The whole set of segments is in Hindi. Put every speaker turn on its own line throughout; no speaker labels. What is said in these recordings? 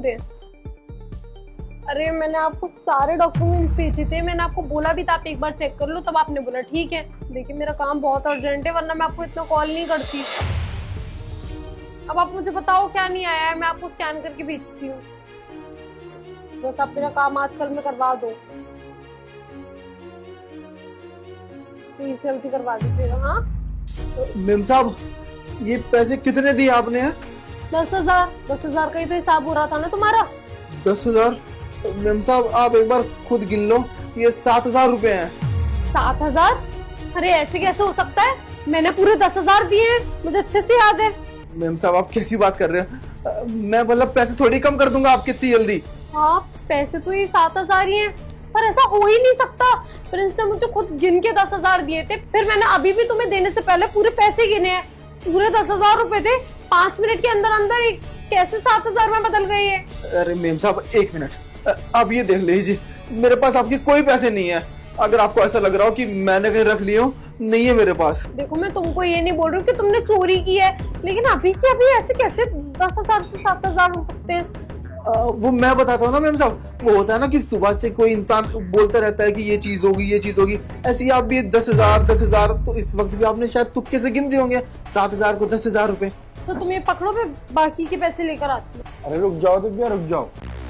पूरे। अरे मैंने आपको सारे डॉक्यूमेंट्स भेजे थे, मैंने आपको बोला भी था आप एक बार चेक कर लो, तब आपने बोला ठीक है। देखिए मेरा काम बहुत अर्जेंट है, वरना मैं आपको इतना कॉल नहीं करती। अब आप मुझे बताओ क्या नहीं आया है, मैं आपको स्कैन करके भेजती हूँ। बस आप मेरा काम आजकल में करवा दो, प्लीज जल्दी करवा दीजिएगा। हाँ
मेम साहब, ये पैसे कितने दिए आपने?
10,000। 10,000 का ही तो हिसाब हो रहा था ना तुम्हारा।
10,000? मेम साहब आप एक बार खुद गिन लो, ये 7,000 रुपए हैं।
7,000? अरे ऐसे कैसे हो सकता है, मैंने पूरे 10,000 दिए हैं, मुझे अच्छे से याद है।
मेम साहब आप कैसी बात कर रहे हो? मैं मतलब पैसे थोड़ी कम कर दूंगा आपके इतनी जल्दी।
हाँ पैसे तो ये 7,000 ही हैं, पर ऐसा हो ही नहीं सकता। प्रिंस ने मुझे खुद गिन के 10,000 दिए थे, फिर मैंने अभी भी तुम्हें देने से पहले पूरे पैसे गिने हैं। पूरे 10,000 रुपए थे, 5 मिनट के अंदर अंदर ही कैसे 7,000 में बदल गई है।
अरे मेम साहब 1 मिनट, आप ये देख लीजिए, मेरे पास आपके कोई पैसे नहीं है। अगर आपको ऐसा लग रहा हो कि मैंने कहीं रख लिए हो, नहीं है मेरे पास।
देखो मैं तुमको ये नहीं बोल रही हूँ कि तुमने चोरी की है, लेकिन अभी के अभी ऐसे कैसे 10,000 से 7,000 हो सकते हैं।
वो मैं बताता हूँ ना मेम साहब, वो होता है ना कि सुबह से कोई इंसान बोलता रहता है कि ये चीज होगी ये चीज होगी, ऐसे ही आप भी 10,000 तो इस वक्त भी आपने शायद तुक्के से गिन दिए होंगे 7,000 को 10,000 रुपए।
तो तुम ये पकड़ो, मैं बाकी के पैसे लेकर आती हूँ।
अरे रुक जाओ दिव्या, रुक जाओ।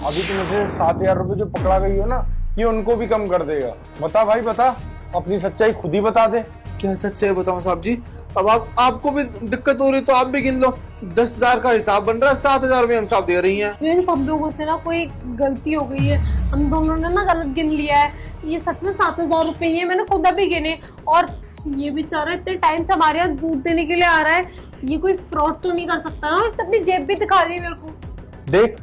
अभी तुम मुझे 7,000 रुपए जो पकड़ा गई हो ना, ये उनको भी कम कर देगा। बता भाई बता, अपनी सच्चाई खुद ही बता दे।
क्या सच्चाई बताऊं साहब जी? अब आपको भी दिक्कत हो रही तो आप भी गिन लो। 10,000 का हिसाब बन रहा है, 7,000 रुपए हम साहब दे रही हैं।
फ्रेंड्स हम लोगों से ना कोई गलती हो गई है, हम दोनों ने ना गलत गिन लिया है। ये सच में 7,000 रुपए ही है, मैंने खुद अभी गिने। और ये बेचारा इतने टाइम से हमारे यहाँ दूध देने के लिए आ रहा है, ये कोई फ्रॉड तो नहीं कर सकता ना? इसने अपनी जेब भी दिखा दी मेरे को।
देख,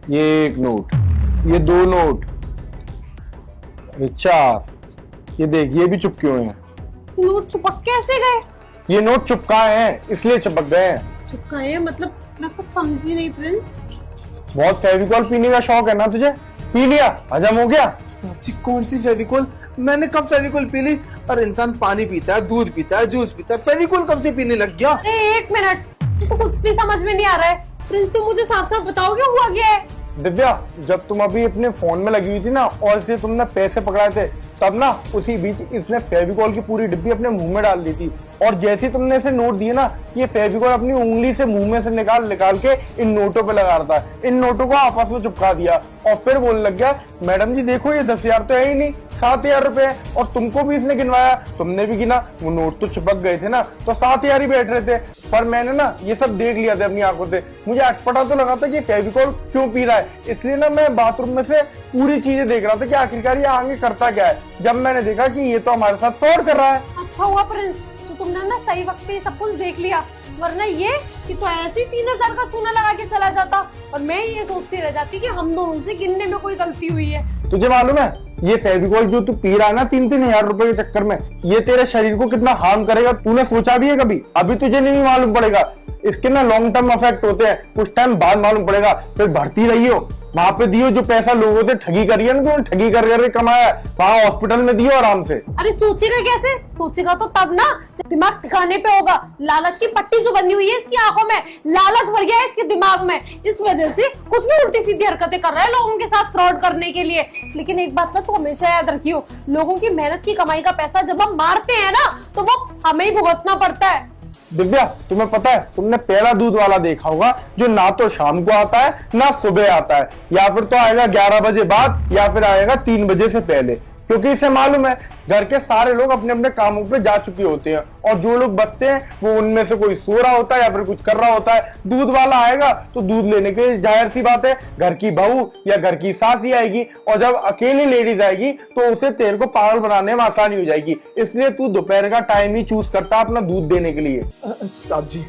ये 1 नोट, ये 2 नोट, अरे 4, ये देख ये भी चुपके हुए हैं।
नोट चिपक कैसे गए?
ये नोट चिपकाए हैं, इसलिए चिपक गए हैं।
चिपकाए हैं मतलब? मैं कुछ समझी नहीं प्रिंस।
बहुत फेविकॉल पीने का शौक है ना तुझे, पी लिया, हजम हो गया।
साहब जी कौन सी फेविकोल? मैंने कब फेविकोल पी ली? और इंसान पानी पीता है, दूध पीता है, जूस पीता है, फेविकोल कब से पीने लग गया?
अरे 1 मिनट, तो कुछ भी समझ में नहीं आ रहा है। प्रिंस तुम मुझे साफ साफ बताओगे हुआ क्या है?
दिव्या, जब तुम अभी अपने फोन में लगी हुई थी ना और इसलिए तुमने पैसे पकड़ाए थे, तब ना उसी बीच इसने फेविकॉल की पूरी डिब्बी अपने मुंह में डाल दी थी। और जैसे ही तुमने इसे नोट दिए ना, ये फेविकॉल अपनी उंगली से मुंह में से निकाल के इन नोटों पे लगा रहा था। इन नोटों को आपस में चिपका दिया और फिर बोलने लग गया, मैडम जी देखो ये 10,000 तो है ही नहीं, 7,000 रुपए है। और तुमको भी इसने गिनवाया, तुमने भी गिना, वो नोट तो चिपक गए थे ना, तो 7,000 ही बैठ रहे थे। पर मैंने ना ये सब देख लिया था अपनी आंखों से, मुझे अटपटा तो लगा था कि फेविकॉल क्यों पी रहा है, इसलिए ना मैं बाथरूम में से पूरी चीजें देख रहा था कि आखिरकार ये आगे करता क्या है। जब मैंने देखा कि ये तो हमारे साथ फ्रॉड कर रहा है।
अच्छा हुआ प्रिंस तो तुमने ना सही वक्त पे सब कुछ देख लिया, वरना ये कि तो ऐसे ही 3,000 का चूना लगा के चला जाता और मैं ये सोचती रह जाती कि हम दोनों से गिनने में कोई गलती हुई है।
तुझे मालूम है ये फेविकॉल जो तू पी रहा है ना 3-3 हजार रुपए के चक्कर में, ये तेरे शरीर को कितना हार्म करेगा, तूने सोचा भी है कभी? अभी तुझे नहीं मालूम पड़ेगा, इसके ना लॉन्ग टर्म इफेक्ट होते हैं, कुछ टाइम बाद मालूम पड़ेगा। फिर भर्ती रही हो, वहां पे दियो जो पैसा लोगों से ठगी करी है ना, तो ठगी कर कमाया है, वहां हॉस्पिटल में दियो आराम से।
अरे सोचेगा कैसे? सोचेगा तो तब ना जब दिमाग ठिकाने पे होगा। लालच की पट्टी जो बनी हुई है इसकी आंखों में, लालच भर गया है इसके दिमाग में, इस वजह से कुछ भी उल्टी सीधी हरकतें कर रहा है लोगों के साथ फ्रॉड करने के लिए। लेकिन एक बात ना तो हमेशा याद रखियो, लोगों की मेहनत की कमाई का पैसा जब हम मारते हैं ना, तो वो हमें ही भुगतना पड़ता है।
दिव्या, तुम्हें पता है, तुमने पहला दूध वाला देखा होगा जो ना तो शाम को आता है ना सुबह आता है, या फिर तो आएगा 11 बजे बाद या फिर आएगा 3 बजे से पहले, क्योंकि इसे मालूम है घर के सारे लोग अपने अपने कामों पे जा चुके होते हैं और जो लोग बचते हैं वो उनमें से कोई सो रहा होता है या फिर कुछ कर रहा होता है। दूध वाला आएगा तो दूध लेने के लिए जाहिर सी बात है घर की बहू या घर की सास ही आएगी, और जब अकेली लेडीज आएगी तो उसे तेरे को पागल बनाने में आसानी हो जाएगी। इसलिए तू दोपहर का टाइम ही चूज करता अपना दूध देने के लिए।
साहब जी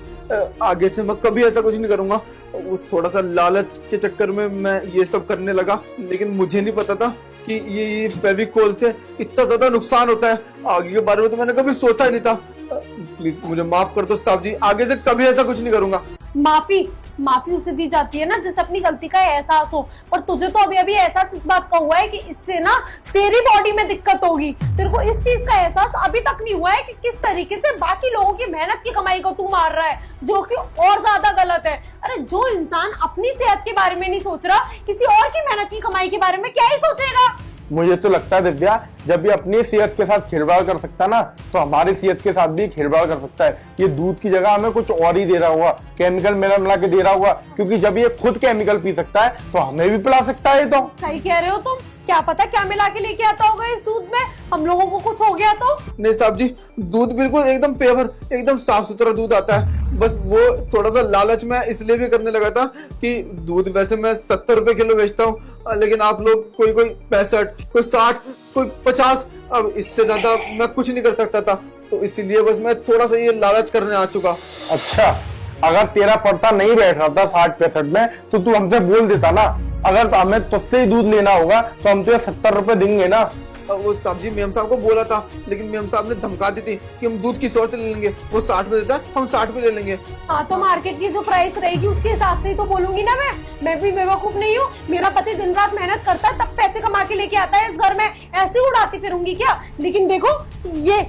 आगे से मैं कभी ऐसा कुछ नहीं करूंगा। वो थोड़ा सा लालच के चक्कर में मैं ये सब करने लगा, लेकिन मुझे नहीं पता था कि ये फेविकोल से इतना ज्यादा नुकसान होता है। आगे के बारे में तो मैंने कभी सोचा ही नहीं था। प्लीज मुझे माफ कर दो साहब जी, आगे से कभी ऐसा कुछ नहीं करूंगा।
माफी? माफी उसे दी जाती है ना जिसे अपनी गलती का एहसास हो, पर तुझे तो अभी अभी एहसास इस बात का हुआ है कि इससे ना तेरी बॉडी में दिक्कत होगी। तेरे को इस चीज का एहसास अभी तक नहीं हुआ है कि किस तरीके से बाकी लोगों की मेहनत की कमाई को तू मार रहा है, जो कि और ज्यादा गलत है। अरे जो इंसान अपनी सेहत के बारे में नहीं सोच रहा, किसी और की मेहनत की कमाई के बारे में क्या ही सोचेगा।
मुझे तो लगता है दिव्या, जब ये अपनी सेहत के साथ खिलवाड़ कर सकता है ना, तो हमारी सेहत के साथ भी खिलवाड़ कर सकता है। ये दूध की जगह हमें कुछ और ही दे रहा हुआ, केमिकल मिला मिला के दे रहा हुआ, क्योंकि जब ये खुद केमिकल पी सकता है तो हमें भी पिला सकता है। तो
सही कह रहे हो तुम, क्या पता क्या मिला के लेके आता होगा इस दूध में, हम लोगों को कुछ हो गया तो।
नहीं साहब जी, दूध बिल्कुल एकदम प्योर, एकदम साफ सुथरा दूध आता है। बस वो थोड़ा सा लालच में इसलिए भी करने लगा था कि दूध वैसे मैं 70 रुपए किलो बेचता हूँ, लेकिन आप लोग कोई 65, कोई 60, कोई 50, अब इससे ज्यादा मैं कुछ नहीं कर सकता था, तो इसीलिए बस मैं थोड़ा सा ये लालच करने आ चुका।
अच्छा, अगर तेरा पड़ता नहीं बैठ रहा था 60-65 में, तो तू हमसे बोल देता ना। अगर हमें तुझसे ही दूध लेना होगा तो हम तुझे 70 रुपए देंगे ना।
वो सब्जी मेम साहब को बोला था, लेकिन मेम साहब ने धमका दी थी कि हम दूध किसी और से ले लेंगे, वो 60 में देता है, हम 60 में ले लेंगे।
हाँ तो मार्केट की जो प्राइस रहेगी उसके हिसाब से ही तो बोलूंगी ना मैं भी बेवकूफ नहीं हूँ। मेरा पति दिन रात मेहनत करता है, तब पैसे कमा के लेके आता है इस घर में, ऐसे ही उड़ाती फिरूंगी क्या। लेकिन देखो ये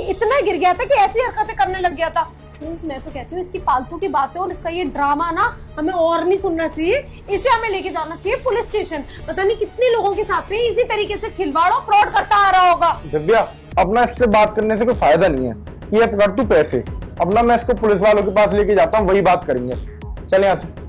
इतना गिर गया था कि ऐसी हरकतें करने लग गया था। मैं तो कहती हूँ इसकी फालतू की बातें और इसका ये ड्रामा ना हमें और नहीं सुनना चाहिए, इसे हमें लेके जाना चाहिए पुलिस स्टेशन। पता नहीं कितने लोगों के साथ में इसी तरीके से खिलवाड़ और फ्रॉड करता आ रहा होगा।
दिव्या, अपना इससे बात करने से कोई फायदा नहीं है। ये पकड़ तू पैसे, अपना मैं इसको पुलिस वालों के पास लेके जाता हूँ, वही बात करेंगे। चले यहाँ से।